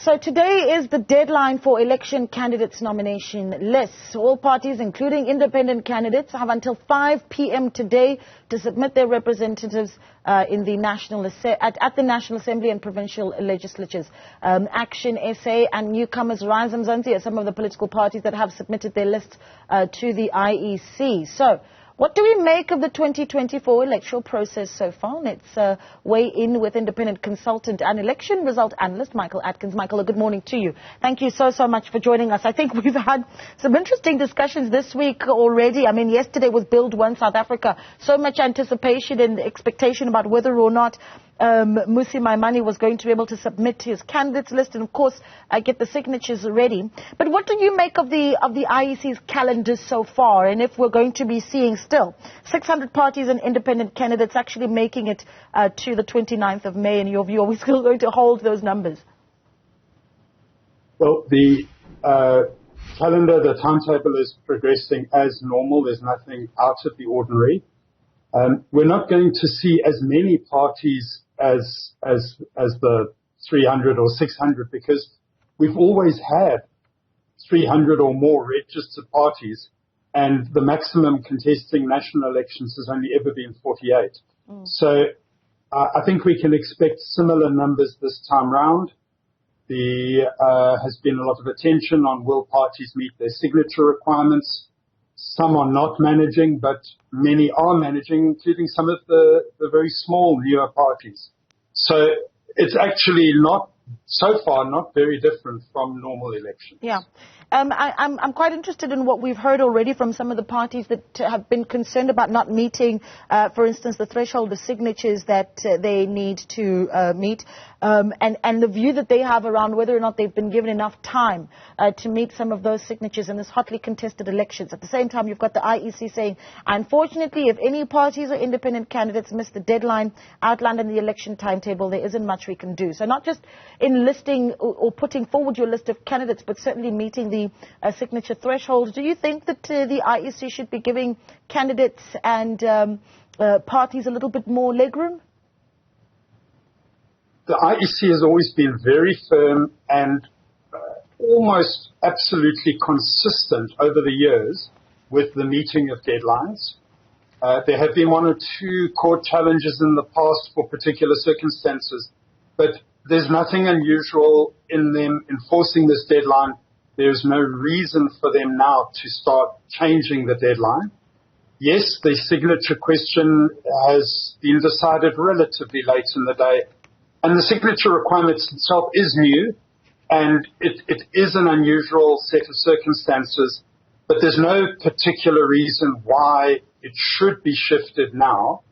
So today is the deadline for election candidates nomination lists. All parties, including independent candidates, have until 5 p.m. today to submit their representatives at the National Assembly and provincial legislatures. Action SA and Newcomers, Rise Mzansi are some of the political parties that have submitted their lists to the IEC. So, what do we make of the 2024 electoral process so far? Let's weigh in with independent consultant and election result analyst Michael Atkins. Michael, good morning to you. Thank you so much for joining us. I think we've had some interesting discussions this week already. I mean, yesterday was Build One South Africa. So much anticipation and expectation about whether or not Musi Maimane was going to be able to submit his candidates list and, of course, get the signatures ready. But what do you make of the IEC's calendar so far? And if we're going to be seeing still 600 parties and independent candidates actually making it to the 29th of May, in your view, are we still going to hold those numbers? Well, the calendar, the timetable is progressing as normal. There's nothing out of the ordinary. We're not going to see as many parties as the 300 or 600 because we've always had 300 or more registered parties, and the maximum contesting national elections has only ever been 48. So I think we can expect similar numbers this time round. There has been a lot of attention on will parties meet their signature requirements. Some are not managing, but many are managing, including some of the very small newer parties. So it's actually so far not very different from normal elections. Yeah. I'm quite interested in what we've heard already from some of the parties that have been concerned about not meeting, for instance, the threshold of signatures that they need to meet, and the view that they have around whether or not they've been given enough time to meet some of those signatures in this hotly contested elections. At the same time, you've got the IEC saying, unfortunately, if any parties or independent candidates miss the deadline outlined in the election timetable, there isn't much we can do. So not just in listing or putting forward your list of candidates, but certainly meeting the signature threshold. Do you think that the IEC should be giving candidates and parties a little bit more legroom? The IEC has always been very firm and almost absolutely consistent over the years with the meeting of deadlines. There have been one or two court challenges in the past for particular circumstances, but there's nothing unusual in them enforcing this deadline. There's no reason for them now to start changing the deadline. Yes, the signature question has been decided relatively late in the day, and the signature requirement itself is new, and it is an unusual set of circumstances, but there's no particular reason why it should be shifted now.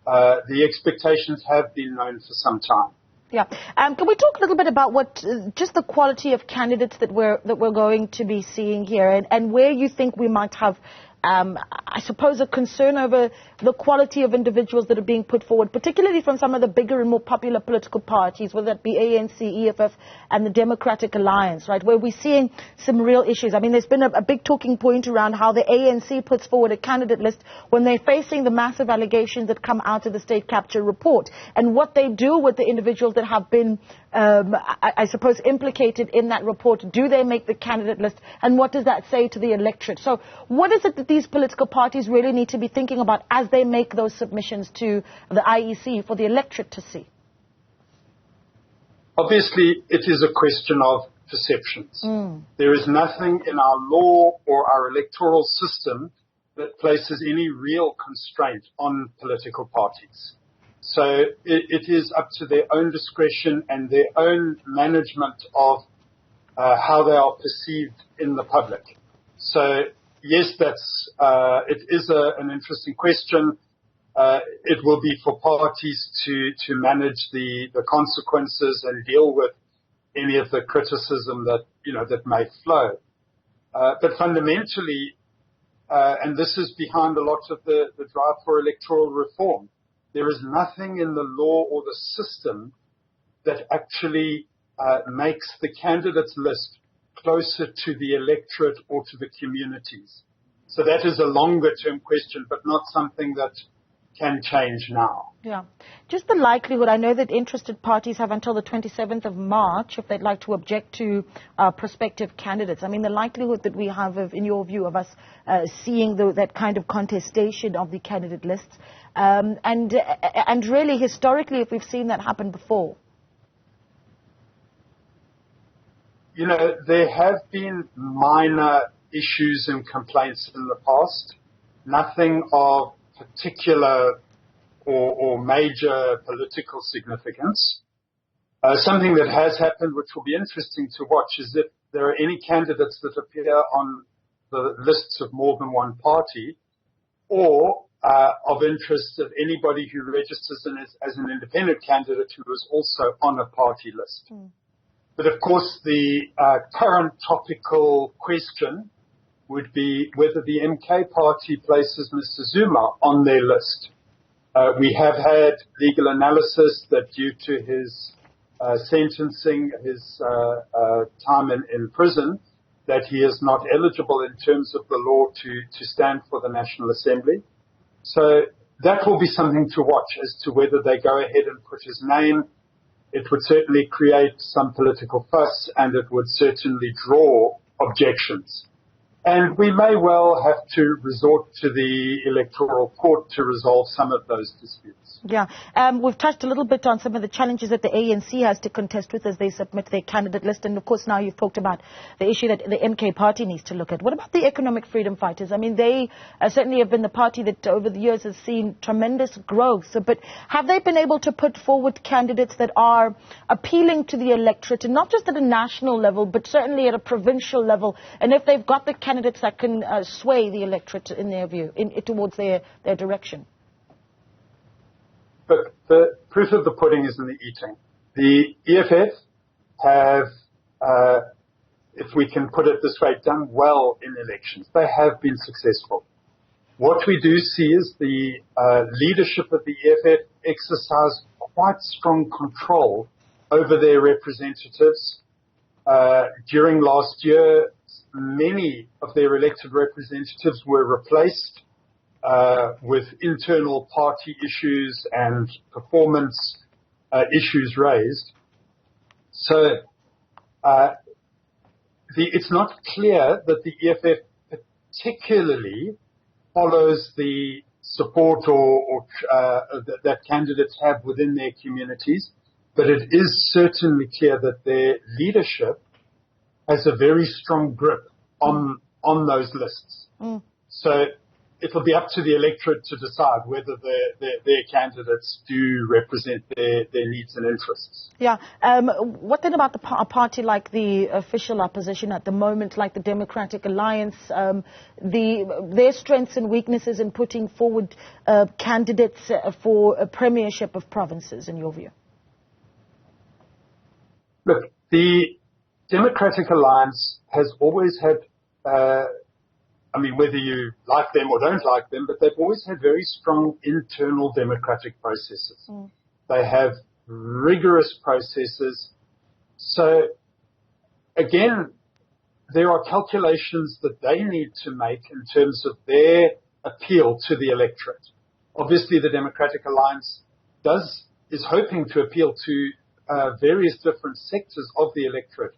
The expectations have been known for some time. Yeah. Can we talk a little bit about what just the quality of candidates that we're going to be seeing here, and where you think we might have, I suppose, a concern over the quality of individuals that are being put forward, particularly from some of the bigger and more popular political parties, whether that be ANC, EFF, and the Democratic Alliance, right, where we're seeing some real issues. I mean, there's been a big talking point around how the ANC puts forward a candidate list when they're facing the massive allegations that come out of the state capture report, and what they do with the individuals that have been, I suppose, implicated in that report. Do they make the candidate list, and what does that say to the electorate? So what is it that these political parties really need to be thinking about as they make those submissions to the IEC for the electorate to see? Obviously, it is a question of perceptions. There is nothing in our law or our electoral system that places any real constraint on political parties. So it is up to their own discretion and their own management of how they are perceived in the public. So yes, it is an interesting question. It will be for parties to manage the consequences and deal with any of the criticism that may flow. But fundamentally, and this is behind a lot of the drive for electoral reform, there is nothing in the law or the system that actually makes the candidates list closer to the electorate or to the communities. So that is a longer term question, but not something that can change now. Yeah. Just the likelihood, I know that interested parties have until the 27th of March if they'd like to object to prospective candidates. I mean, the likelihood that we have, in your view, of us seeing that kind of contestation of the candidate lists, and really historically, if we've seen that happen before. You know, there have been minor issues and complaints in the past, nothing of particular or major political significance. Something that has happened, which will be interesting to watch, is if there are any candidates that appear on the lists of more than one party, or of interest of anybody who registers as an independent candidate who is also on a party list. But of course, the current topical question would be whether the MK party places Mr. Zuma on their list. We have had legal analysis that due to his sentencing, his time in prison, that he is not eligible in terms of the law to stand for the National Assembly. So that will be something to watch as to whether they go ahead and put his name. It would certainly create some political fuss, and it would certainly draw objections. And we may well have to resort to the electoral court to resolve some of those disputes. Yeah. We've touched a little bit on some of the challenges that the ANC has to contest with as they submit their candidate list. And, of course, now you've talked about the issue that the MK party needs to look at. What about the economic freedom fighters? I mean, they certainly have been the party that over the years has seen tremendous growth. But have they been able to put forward candidates that are appealing to the electorate, and not just at a national level, but certainly at a provincial level? And if they've got the candidates that can sway the electorate in their view, towards their direction? But the proof of the pudding is in the eating. The EFF have, if we can put it this way, done well in elections. They have been successful. What we do see is the leadership of the EFF exercise quite strong control over their representatives. During last year, many of their elected representatives were replaced with internal party issues and performance issues raised. So it's not clear that the EFF particularly follows the support or that candidates have within their communities, but it is certainly clear that their leadership has a very strong grip on those lists. So it'll be up to the electorate to decide whether their candidates do represent their needs and interests. Yeah. What then about a party like the official opposition at the moment, like the Democratic Alliance, their strengths and weaknesses in putting forward candidates for a premiership of provinces, in your view? Look, the Democratic Alliance has always had, whether you like them or don't like them, but they've always had very strong internal democratic processes. They have rigorous processes. So, again, there are calculations that they need to make in terms of their appeal to the electorate. Obviously, the Democratic Alliance is hoping to appeal to various different sectors of the electorate.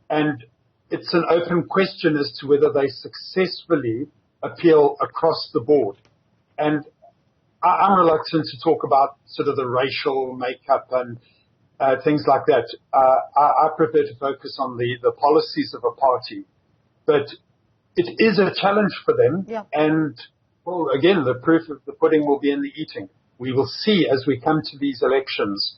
And it's an open question as to whether they successfully appeal across the board. And I'm reluctant to talk about sort of the racial makeup and things like that. I prefer to focus on the policies of a party. But it is a challenge for them. Yeah. And, well, again, the proof of the pudding will be in the eating. We will see as we come to these elections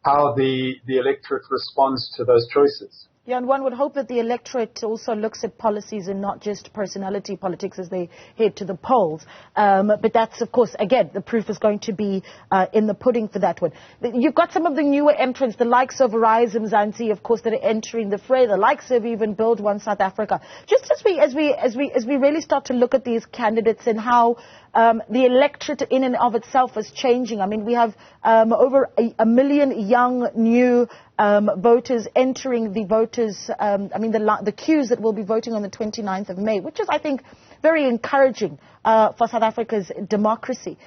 how the electorate responds to those choices. Yeah, and one would hope that the electorate also looks at policies and not just personality politics as they head to the polls. But that's, of course, again, the proof is going to be in the pudding for that one. You've got some of the newer entrants, the likes of Rise Mzansi, of course, that are entering the fray, the likes of even Build One South Africa. Just as we really start to look at these candidates and how the electorate in and of itself is changing. I mean, we have over a million young, new voters entering the voters, the queues that will be voting on the 29th of May, which is, I think, very encouraging for South Africa's democracy.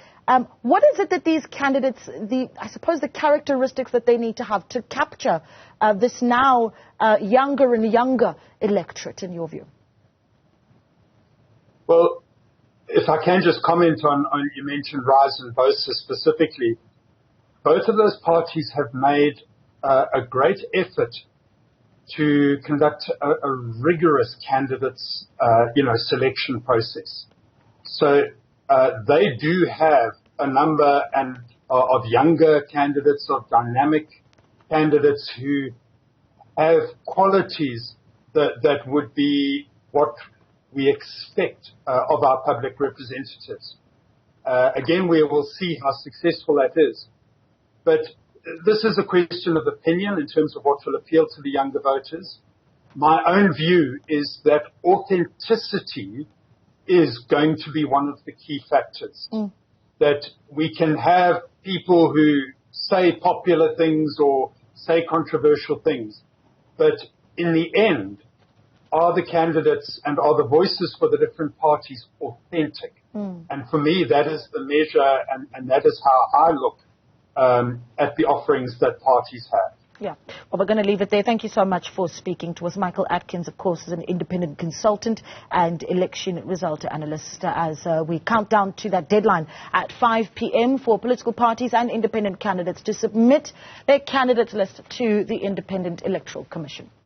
What is it that these candidates, I suppose the characteristics that they need to have to capture this now younger and younger electorate, in your view? Well, if I can just comment on you mentioned Rise Mzansi specifically, both of those parties have made a great effort to conduct a rigorous candidates, selection process. So they do have a number of younger candidates, of dynamic candidates who have qualities that would be what we expect of our public representatives. Again, we will see how successful that is. But this is a question of opinion in terms of what will appeal to the younger voters. My own view is that authenticity is going to be one of the key factors. That we can have people who say popular things or say controversial things, but in the end, are the candidates and are the voices for the different parties authentic? And for me, that is the measure, and that is how I look at the offerings that parties have. Yeah. Well, we're going to leave it there. Thank you so much for speaking to us. Michael Atkins, of course, is an independent consultant and election result analyst, as we count down to that deadline at 5 p.m. for political parties and independent candidates to submit their candidates list to the Independent Electoral Commission.